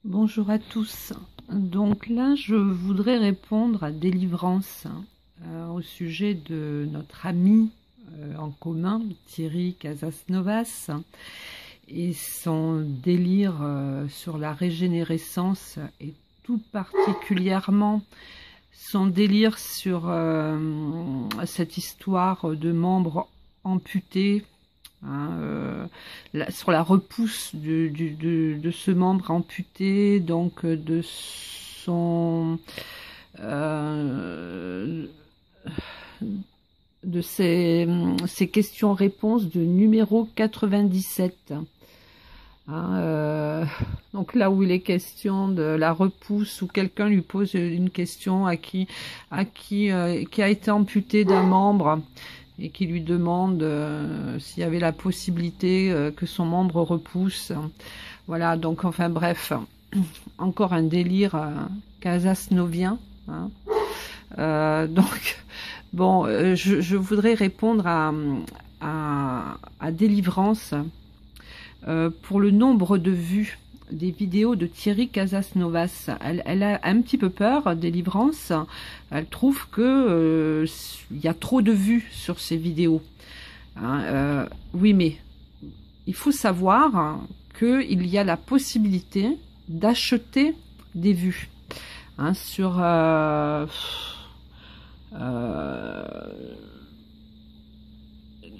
Bonjour à tous. Donc là, je voudrais répondre à Délivrance au sujet de notre ami en commun, Thierry Casasnovas, et son délire sur la régénérescence, et tout particulièrement son délire sur cette histoire de membres amputés. Sur la repousse de ce membre amputé, donc de son de ces questions-réponses de numéro 97. Donc là où il est question de la repousse, où quelqu'un lui pose une question qui a été amputé d'un membre, et qui lui demande s'il y avait la possibilité que son membre repousse. Voilà, donc enfin bref, encore un délire casasnovien. Donc, bon, je voudrais répondre à Délivrance pour le nombre de vues des vidéos de Thierry Casasnovas. Elle a un petit peu peur, Délivrance. Elle trouve que il y a trop de vues sur ces vidéos. Oui, mais il faut savoir qu'il y a la possibilité d'acheter des vues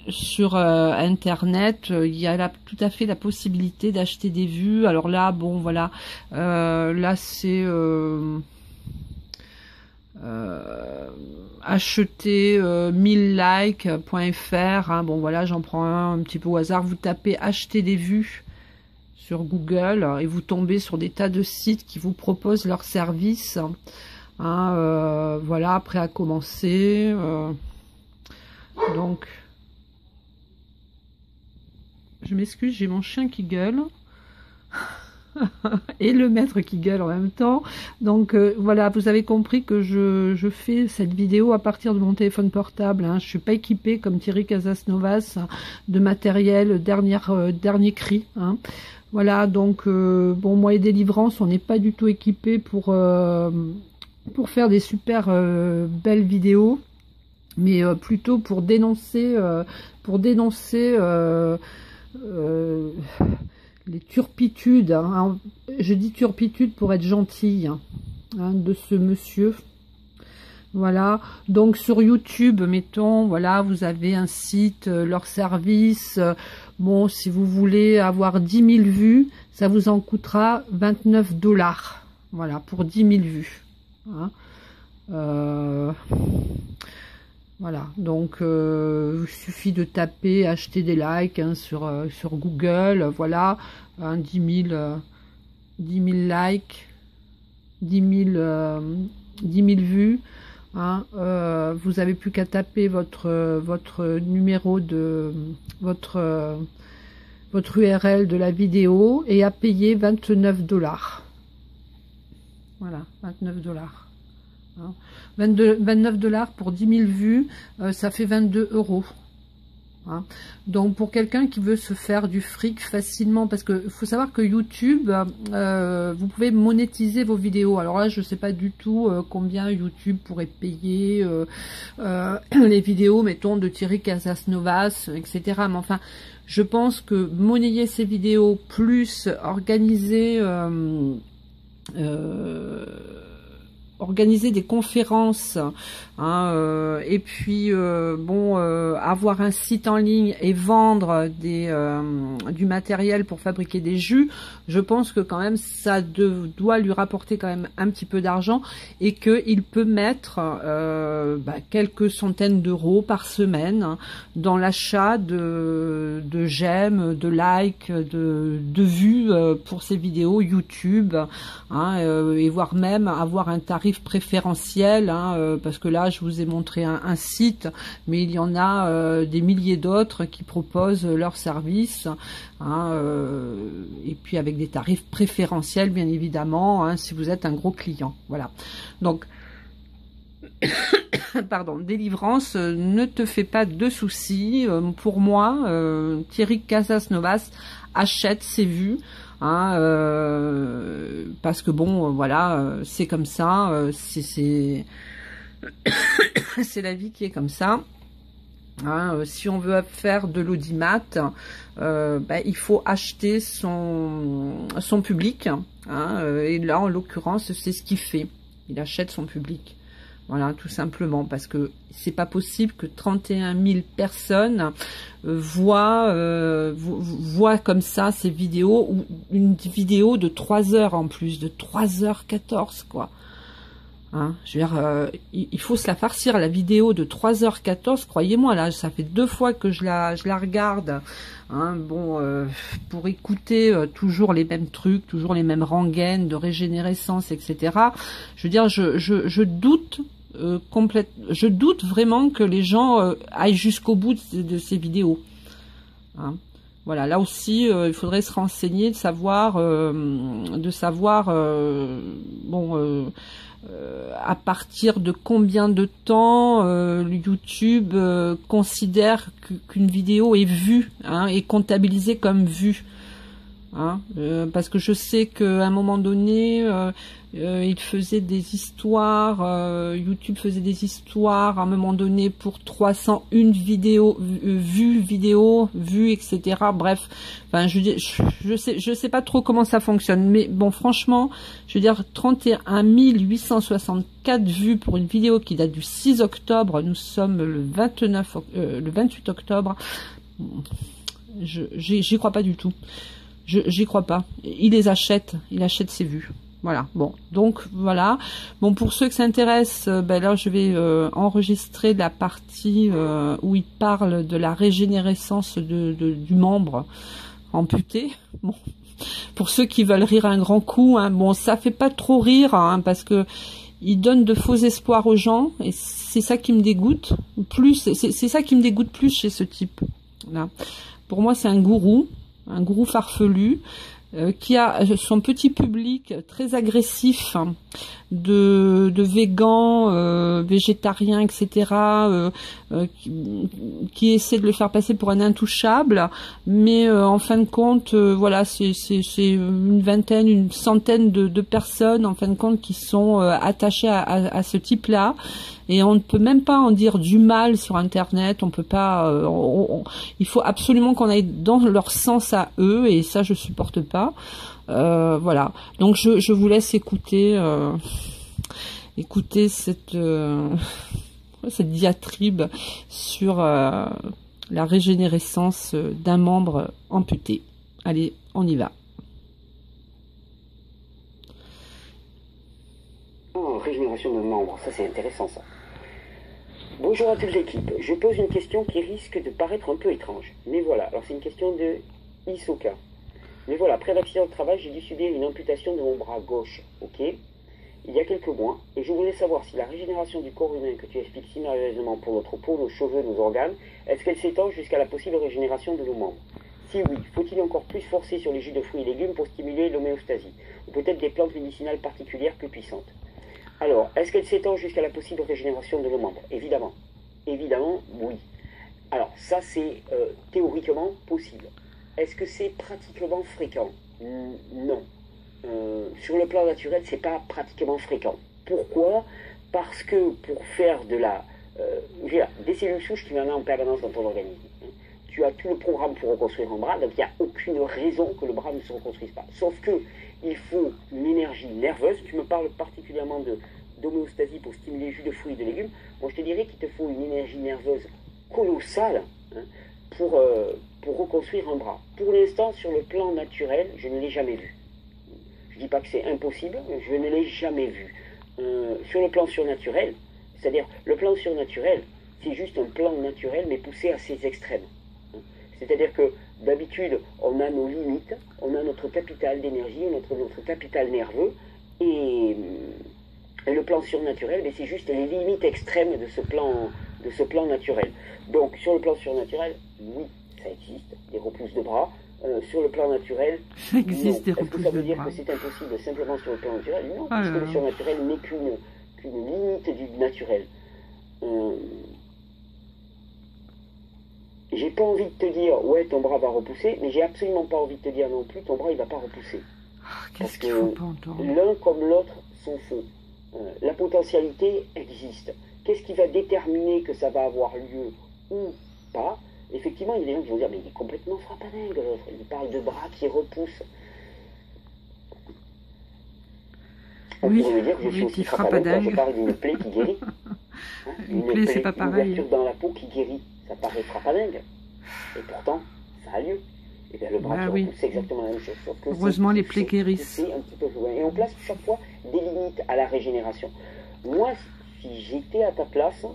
sur internet. Il y a tout à fait la possibilité d'acheter des vues. Alors là, bon voilà, là c'est acheter 1000 likes.fr. Bon voilà, j'en prends un petit peu au hasard. Vous tapez acheter des vues sur Google et vous tombez sur des tas de sites qui vous proposent leurs services. Voilà, prêt à commencer. Donc je m'excuse, j'ai mon chien qui gueule et le maître qui gueule en même temps. Donc voilà, vous avez compris que je fais cette vidéo à partir de mon téléphone portable. Je suis pas équipée comme Thierry Casasnovas de matériel dernier cri. Voilà, donc bon, moi et Délivrance, on n'est pas du tout équipés pour faire des super belles vidéos, mais plutôt pour dénoncer les turpitudes, je dis turpitude pour être gentille, de ce monsieur. Voilà, donc sur YouTube, mettons, voilà, vous avez un site, leur service. Bon, si vous voulez avoir 10 000 vues, ça vous en coûtera 29 $. Voilà, pour 10 000 vues. Voilà, donc il suffit de taper acheter des likes sur Google. Voilà, 10 000 likes, 10 000 vues. Vous avez plus qu'à taper votre numéro de votre URL de la vidéo et à payer 29 $. Voilà, 29 $. 29 $ pour 10 000 vues, ça fait 22 €. Donc pour quelqu'un qui veut se faire du fric facilement, parce que faut savoir que YouTube, vous pouvez monétiser vos vidéos. Alors là, je sais pas du tout combien YouTube pourrait payer les vidéos, mettons, de Thierry Casasnovas, etc. Mais enfin, je pense que monnayer ces vidéos plus organiser des conférences, et puis bon, avoir un site en ligne et vendre du matériel pour fabriquer des jus, je pense que quand même ça doit lui rapporter quand même un petit peu d'argent, et qu'il peut mettre quelques centaines d'euros par semaine dans l'achat de j'aime, de likes, de vues pour ses vidéos YouTube, et voire même avoir un tarif préférentiel, parce que là je vous ai montré un site, mais il y en a des milliers d'autres qui proposent leurs services, et puis avec des tarifs préférentiels bien évidemment, si vous êtes un gros client. Voilà, donc pardon, Délivrance, ne te fais pas de soucis. Pour moi, Thierry Casasnovas achète ses vues. parce que bon, voilà, c'est comme ça, c'est la vie qui est comme ça. Hein, si on veut faire de l'audimat, il faut acheter son public. Hein, et là, en l'occurrence, c'est ce qu'il fait. Il achète son public. Voilà, tout simplement, parce que c'est pas possible que 31 000 personnes voient comme ça ces vidéos, ou une vidéo de 3 heures en plus, de 3h14, quoi. Hein, je veux dire, il faut se la farcir, la vidéo de 3h14, croyez-moi, là, ça fait 2 fois que je la regarde, hein, bon, pour écouter toujours les mêmes trucs, toujours les mêmes rengaines de régénérescence, etc. Je veux dire, je doute je doute vraiment que les gens aillent jusqu'au bout de ces vidéos. Hein. Voilà, là aussi, il faudrait se renseigner, de savoir, à partir de combien de temps YouTube considère qu'une vidéo est vue, hein, est comptabilisée comme vue. Hein, parce que je sais qu'à un moment donné, il faisait des histoires, YouTube faisait des histoires à un moment donné pour 301 vidéos vues, etc. Bref, enfin, je sais pas trop comment ça fonctionne, mais bon, franchement, je veux dire, 31 864 vues pour une vidéo qui date du 6 octobre, nous sommes le 28 octobre, j'y crois pas du tout. J'y crois pas. Il les achète, il achète ses vues. Voilà. Bon, donc voilà. Bon, pour ceux que ça intéresse, là je vais enregistrer la partie où il parle de la régénérescence du membre amputé. Bon, pour ceux qui veulent rire un grand coup, hein, bon, ça fait pas trop rire, hein, parce que il donne de faux espoirs aux gens, et c'est ça qui me dégoûte. C'est ça qui me dégoûte plus chez ce type. Là. Pour moi, c'est un gourou farfelu, qui a son petit public très agressif, hein, de végans, végétariens, etc., qui essaie de le faire passer pour un intouchable, mais en fin de compte, voilà, c'est une vingtaine, une centaine de personnes, en fin de compte, qui sont attachées à ce type-là. Et on ne peut même pas en dire du mal sur Internet, on peut pas, il faut absolument qu'on aille dans leur sens à eux, et ça je supporte pas. Voilà, donc je vous laisse écouter cette diatribe sur la régénérescence d'un membre amputé. Allez, on y va. Régénération de membres, ça c'est intéressant ça. Bonjour à toute l'équipe, je pose une question qui risque de paraître un peu étrange. Mais voilà, alors c'est une question de Isoka. Mais voilà, après l'accident de travail, j'ai dû subir une amputation de mon bras gauche, ok, il y a quelques mois, et je voulais savoir si la régénération du corps humain que tu expliques si merveilleusement pour notre peau, nos cheveux, nos organes, est-ce qu'elle s'étend jusqu'à la possible régénération de nos membres? Si oui, faut-il encore plus forcer sur les jus de fruits et légumes pour stimuler l'homéostasie, ou peut-être des plantes médicinales particulières plus puissantes? Alors, est-ce qu'elle s'étend jusqu'à la possible régénération de nos membres? Évidemment. Évidemment, oui. Alors, ça, c'est théoriquement possible. Est-ce que c'est pratiquement fréquent? Non. Sur le plan naturel, c'est pas pratiquement fréquent. Pourquoi? Parce que pour faire de des cellules souches, tu en as en permanence dans ton organisme. Tu as tout le programme pour reconstruire un bras, donc il n'y a aucune raison que le bras ne se reconstruise pas. Sauf que il faut une énergie nerveuse. Tu me parles particulièrement d'homéostasie pour stimuler les jus de fruits et de légumes. Moi, je te dirais qu'il te faut une énergie nerveuse colossale, hein, pour reconstruire un bras. Pour l'instant, sur le plan naturel, je ne l'ai jamais vu. Je ne dis pas que c'est impossible, je ne l'ai jamais vu. Sur le plan surnaturel, c'est-à-dire le plan surnaturel, c'est juste un plan naturel, mais poussé à ses extrêmes. C'est-à-dire que d'habitude, on a nos limites, on a notre capital d'énergie, notre capital nerveux, et le plan surnaturel, c'est juste les limites extrêmes de ce plan naturel. Donc, sur le plan surnaturel, oui, ça existe, des repousses de bras. Sur le plan naturel, ça existe, non. Est-ce que ça veut dire que c'est impossible simplement sur le plan naturel? Non, puisque le surnaturel n'est qu'une limite du naturel. J'ai pas envie de te dire, ouais, ton bras va repousser, mais j'ai absolument pas envie de te dire non plus, ton bras il va pas repousser. Qu'est-ce qu'il faut pas entendre? L'un comme l'autre sont faux. La potentialité existe. Qu'est-ce qui va déterminer que ça va avoir lieu ou pas? Effectivement, il y a des gens qui vont dire, mais il est complètement frappadingue l'autre. Il parle de bras qui repoussent. On pourrait me dire que je suis aussi frappadingue quand je parle d'une plaie qui guérit. Hein, une plaie, c'est pas pareil. Une ouverture dans la peau qui guérit. Ça paraît frappadingue. Et pourtant, ça a lieu. Et bien le bras qui repousse, c'est exactement la même chose. Sauf que heureusement, les plaies guérissent. Un petit peu plus loin. Et on place chaque fois des limites à la régénération. Moi, si j'étais à ta place,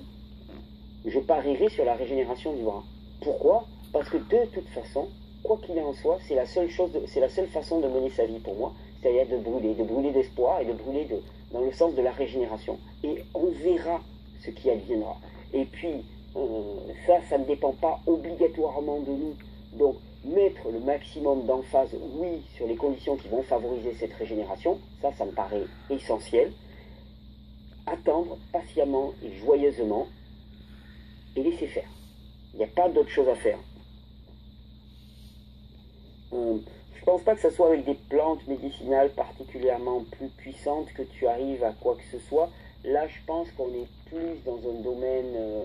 je parierais sur la régénération du bras. Pourquoi? Parce que de toute façon, quoi qu'il en soit, c'est la seule façon de mener sa vie pour moi, c'est-à-dire de brûler d'espoir et de brûler dans le sens de la régénération. Et on verra ce qui adviendra. Et puis, ça ne dépend pas obligatoirement de nous. Donc, mettre le maximum d'emphase, oui, sur les conditions qui vont favoriser cette régénération, ça me paraît essentiel. Attendre patiemment et joyeusement et laisser faire. Il n'y a pas d'autre chose à faire. Je ne pense pas que ce soit avec des plantes médicinales particulièrement plus puissantes que tu arrives à quoi que ce soit. Là, je pense qu'on est plus dans un domaine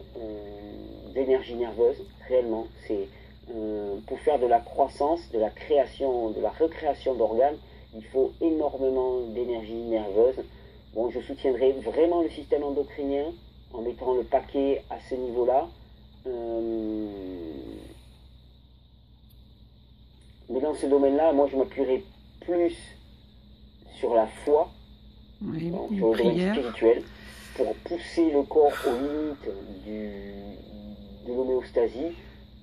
d'énergie nerveuse, réellement. C'est pour faire de la croissance, de la création, de la recréation d'organes, il faut énormément d'énergie nerveuse. Bon, je soutiendrai vraiment le système endocrinien en mettant le paquet à ce niveau-là. Mais dans ce domaine-là, moi, je m'appuierai plus sur la foi, oui, donc, sur le domaine spirituel, pour pousser le corps aux limites de l'homéostasie,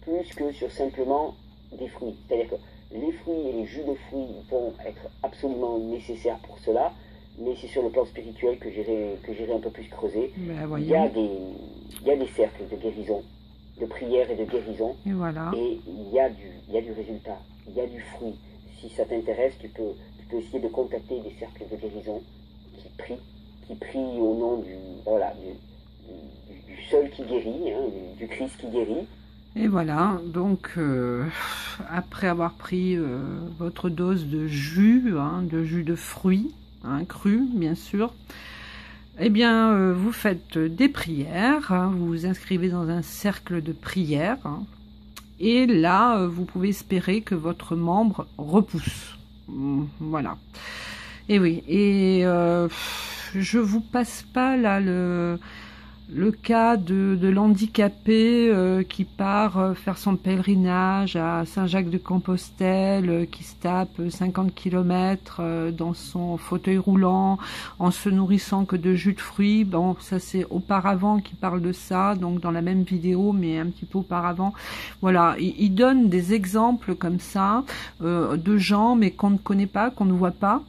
plus que sur simplement des fruits. C'est-à-dire que les fruits et les jus de fruits vont être absolument nécessaires pour cela, mais c'est sur le plan spirituel que j'irai un peu plus creuser. Il y a des cercles de guérison, de prière et de guérison, et voilà. Et il y a du résultat, il y a du fruit. Si ça t'intéresse, tu peux essayer de contacter des cercles de guérison qui prient au nom du seul qui guérit, hein, du Christ qui guérit. Et voilà, donc après avoir pris votre dose de jus, de jus de fruits, cru bien sûr, eh bien vous faites des prières, vous vous inscrivez dans un cercle de prière, et là vous pouvez espérer que votre membre repousse. Voilà. Et oui, et je vous passe pas là le cas de l'handicapé qui part faire son pèlerinage à Saint-Jacques-de-Compostelle, qui se tape 50 km dans son fauteuil roulant, en se nourrissant que de jus de fruits. Bon, ça c'est auparavant qui parle de ça, donc dans la même vidéo, mais un petit peu auparavant. Voilà, il donne des exemples comme ça, de gens, mais qu'on ne connaît pas, qu'on ne voit pas,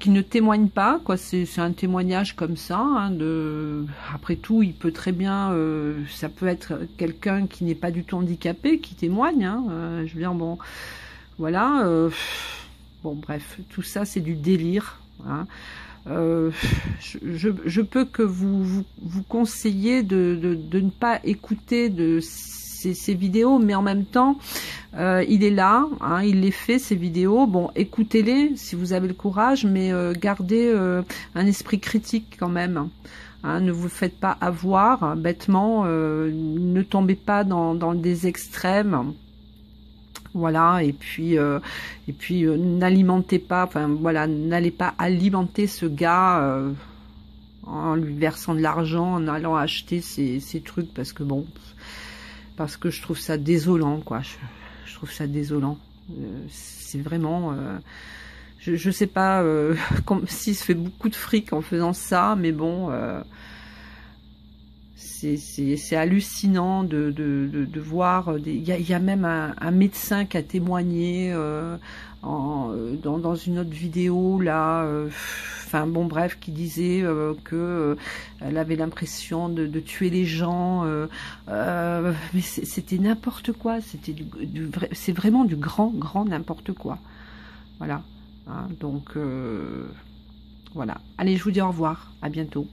qui ne témoigne pas, quoi. C'est un témoignage comme ça, après tout, il peut très bien, ça peut être quelqu'un qui n'est pas du tout handicapé, qui témoigne, je veux dire, bon, voilà, bon, bref, tout ça, c'est du délire, je peux que vous conseiller de ne pas écouter ces vidéos, mais en même temps, il est là, il les fait, ces vidéos. Bon, écoutez-les si vous avez le courage, mais gardez un esprit critique quand même. Ne vous faites pas avoir bêtement, ne tombez pas dans des extrêmes. Voilà, et puis n'alimentez pas, enfin voilà, n'allez pas alimenter ce gars en lui versant de l'argent, en allant acheter ces trucs, parce que bon, parce que je trouve ça désolant, quoi. Je trouve ça désolant. C'est vraiment, je sais pas s'il se fait beaucoup de fric en faisant ça, mais bon, c'est hallucinant de voir. Il y a même un médecin qui a témoigné dans une autre vidéo là. Enfin bon, bref, qui disait que elle avait l'impression de tuer les gens, mais c'était n'importe quoi. C'était c'est vraiment du grand n'importe quoi. Voilà. Donc voilà. Allez, je vous dis au revoir. À bientôt.